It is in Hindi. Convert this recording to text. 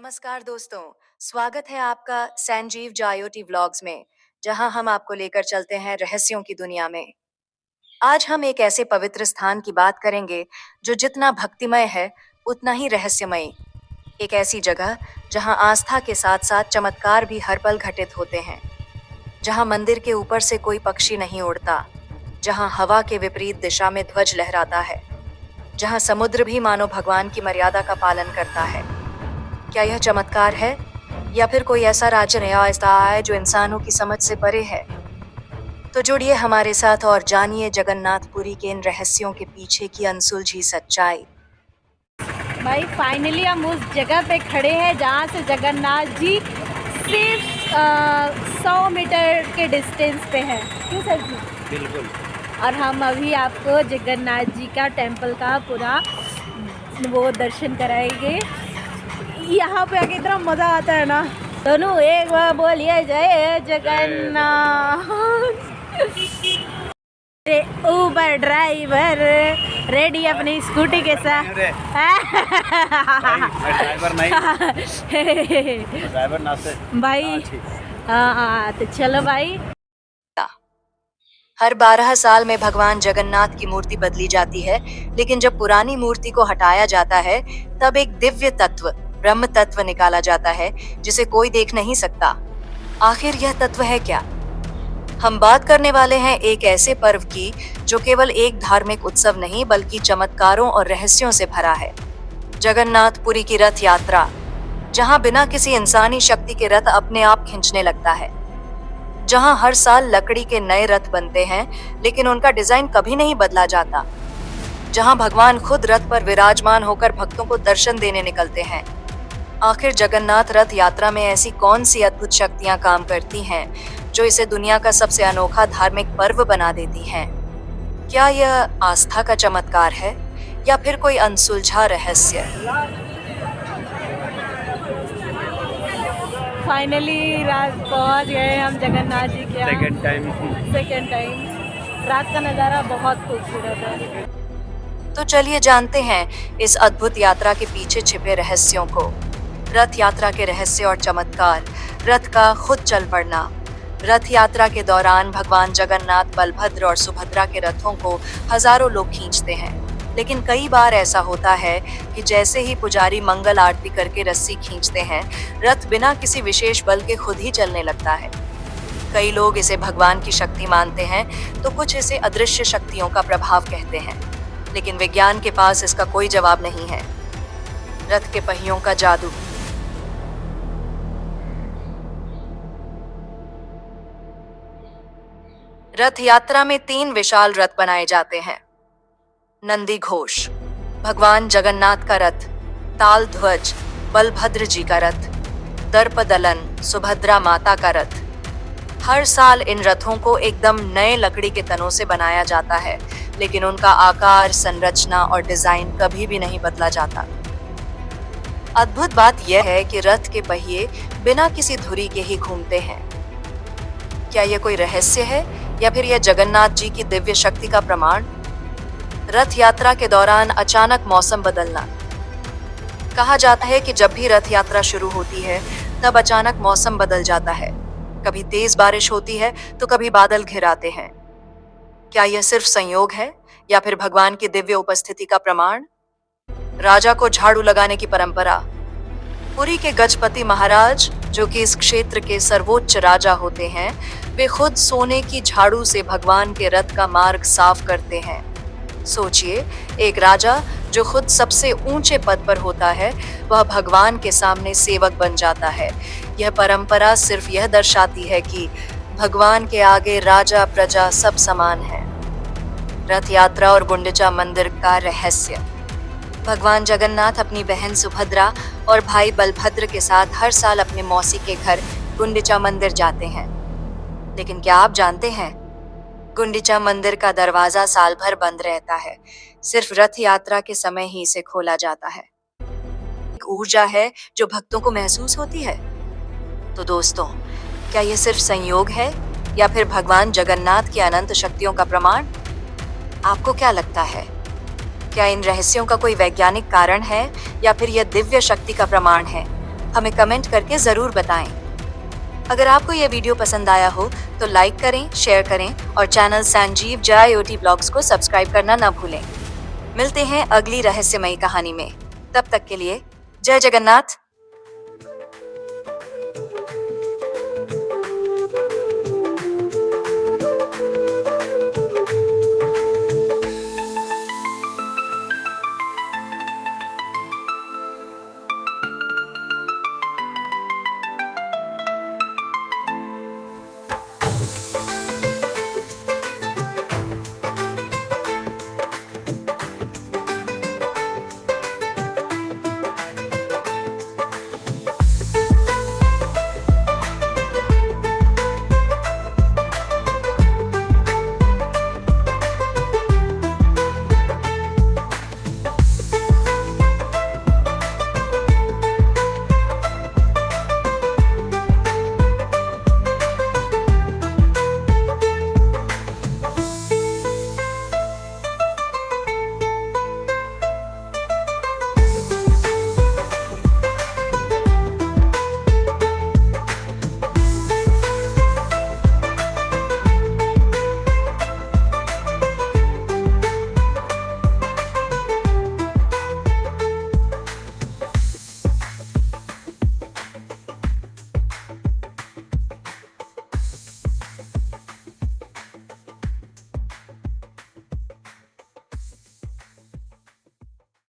नमस्कार दोस्तों, स्वागत है आपका संजीव जायोटी व्लॉग्स में, जहां हम आपको लेकर चलते हैं रहस्यों की दुनिया में। आज हम एक ऐसे पवित्र स्थान की बात करेंगे जो जितना भक्तिमय है, उतना ही रहस्यमयी। एक ऐसी जगह जहां आस्था के साथ-साथ चमत्कार भी हर पल घटित होते हैं। जहां मंदिर के ऊपर से कोई पक्षी नहीं उड़ता, जहां हवा के विपरीत दिशा में ध्वज लहराता है, जहां समुद्र भी मानो भगवान की मर्यादा का पालन करता है। क्या यह चमत्कार है या फिर कोई ऐसा राजन्याय है जो इंसानों की समझ से परे है? तो जुड़िए हमारे साथ और जानिए जगन्नाथपुरी के इन रहस्यों के पीछे की अनसुलझी सच्चाई। भाई फाइनली हम उस जगह पे खड़े हैं जहाँ से जगन्नाथ जी सिर्फ 100 मीटर के डिस्टेंस पे हैं। क्यों सर जी? बिल्कुल। और हम अभी आपको जगन्नाथ जी का टेम्पल का पूरा वो दर्शन कराएंगे। यहाँ पे आके इतना मज़ा आता है ना। दोनों एक बार बोलिए जय जगन्नाथ। ऊबर ड्राइवर रेडी अपनी स्कूटी के साथ। ड्राइवर नहीं ड्राइवर ना से भाई हाँ तो चलो भाई। हर 12 साल में भगवान जगन्नाथ की मूर्ति बदली जाती है, लेकिन जब पुरानी मूर्ति को हटाया जाता है, तब एक दिव्य तत्व, ब्रह्म तत्व निकाला जाता है, जिसे कोई देख नहीं सकता। आखिर यह तत्व है क्या? हम बात करने वाले हैं एक ऐसे पर्व की जो केवल एक धार्मिक उत्सव नहीं बल्कि चमत्कारों और रहस्यों से भरा है। जगन्नाथपुरी की रथ यात्रा, जहां बिना किसी इंसानी शक्ति के रथ अपने आप खींचने लगता है, जहां हर साल लकड़ी के नए रथ बनते हैं लेकिन उनका डिजाइन कभी नहीं बदला जाता, जहां भगवान खुद रथ पर विराजमान होकर भक्तों को दर्शन देने निकलते हैं। आखिर जगन्नाथ रथ यात्रा में ऐसी कौन सी अद्भुत शक्तियां काम करती हैं जो इसे दुनिया का सबसे अनोखा धार्मिक पर्व बना देती हैं? क्या यह आस्था का चमत्कार है या फिर कोई अनसुलझा रहस्य? फाइनली रात पहुंच गए हम जगन्नाथ जी के सेकंड टाइम। रात का नज़ारा बहुत खूबसूरत है। तो चलिए जानते हैं इस अद्भुत यात्रा के पीछे छिपे रहस्यों को। रथ यात्रा के रहस्य और चमत्कार। रथ का खुद चल पड़ना। रथ यात्रा के दौरान भगवान जगन्नाथ, बलभद्र और सुभद्रा के रथों को हजारों लोग खींचते हैं, लेकिन कई बार ऐसा होता है कि जैसे ही पुजारी मंगल आरती करके रस्सी खींचते हैं, रथ बिना किसी विशेष बल के खुद ही चलने लगता है। कई लोग इसे भगवान की शक्ति मानते हैं, तो कुछ इसे अदृश्य शक्तियों का प्रभाव कहते हैं, लेकिन विज्ञान के पास इसका कोई जवाब नहीं है। रथ के पहियों का जादू। रथ यात्रा में 3 विशाल रथ बनाए जाते हैं। नंदी घोष, भगवान जगन्नाथ का रथ। ताल ध्वज, बलभद्र जी का रथ। दर्पदलन, सुभद्रा माता का रथ। हर साल इन रथों को एकदम नए लकड़ी के तनों से बनाया जाता है, लेकिन उनका आकार, संरचना और डिजाइन कभी भी नहीं बदला जाता। अद्भुत बात यह है कि रथ के पहिए बिना किसी धुरी के ही घूमते हैं। क्या यह कोई रहस्य है या फिर यह जगन्नाथ जी की दिव्य शक्ति का प्रमाण? रथ यात्रा के दौरान अचानक मौसम बदलना। कहा जाता है कि जब भी रथ यात्रा शुरू होती है, तब अचानक मौसम बदल जाता है। कभी तेज बारिश होती है तो कभी बादल घिर आते हैं। क्या यह सिर्फ संयोग है या फिर भगवान की दिव्य उपस्थिति का प्रमाण? राजा को झाड़ू लगाने की परंपरा। पुरी के गजपति महाराज, जो कि इस क्षेत्र के सर्वोच्च राजा होते हैं, वे खुद सोने की झाड़ू से भगवान के रथ का मार्ग साफ करते हैं। सोचिए, एक राजा जो खुद सबसे ऊंचे पद पर होता है, वह भगवान के सामने सेवक बन जाता है। यह परंपरा सिर्फ यह दर्शाती है कि भगवान के आगे राजा प्रजा सब समान है। रथ यात्रा और गुंडिचा मंदिर का रहस्य। भगवान जगन्नाथ अपनी बहन सुभद्रा और भाई बलभद्र के साथ हर साल अपने मौसी के घर गुंडिचा मंदिर जाते हैं। लेकिन क्या आप जानते हैं, गुंडिचा मंदिर का दरवाजा साल भर बंद रहता है। सिर्फ रथ यात्रा के समय ही इसे खोला जाता है। एक ऊर्जा है जो भक्तों को महसूस होती है। तो दोस्तों, क्या यह सिर्फ संयोग है या फिर भगवान जगन्नाथ की अनंत शक्तियों का प्रमाण? आपको क्या लगता है? क्या इन रहस्यों का कोई वैज्ञानिक कारण है या फिर यह दिव्य शक्ति का प्रमाण है? हमें कमेंट करके जरूर बताएं। अगर आपको यह वीडियो पसंद आया हो तो लाइक करें, शेयर करें और चैनल संजीव जायोटी ब्लॉग्स को सब्सक्राइब करना न भूलें। मिलते हैं अगली रहस्यमयी कहानी में। तब तक के लिए जय जगन्नाथ।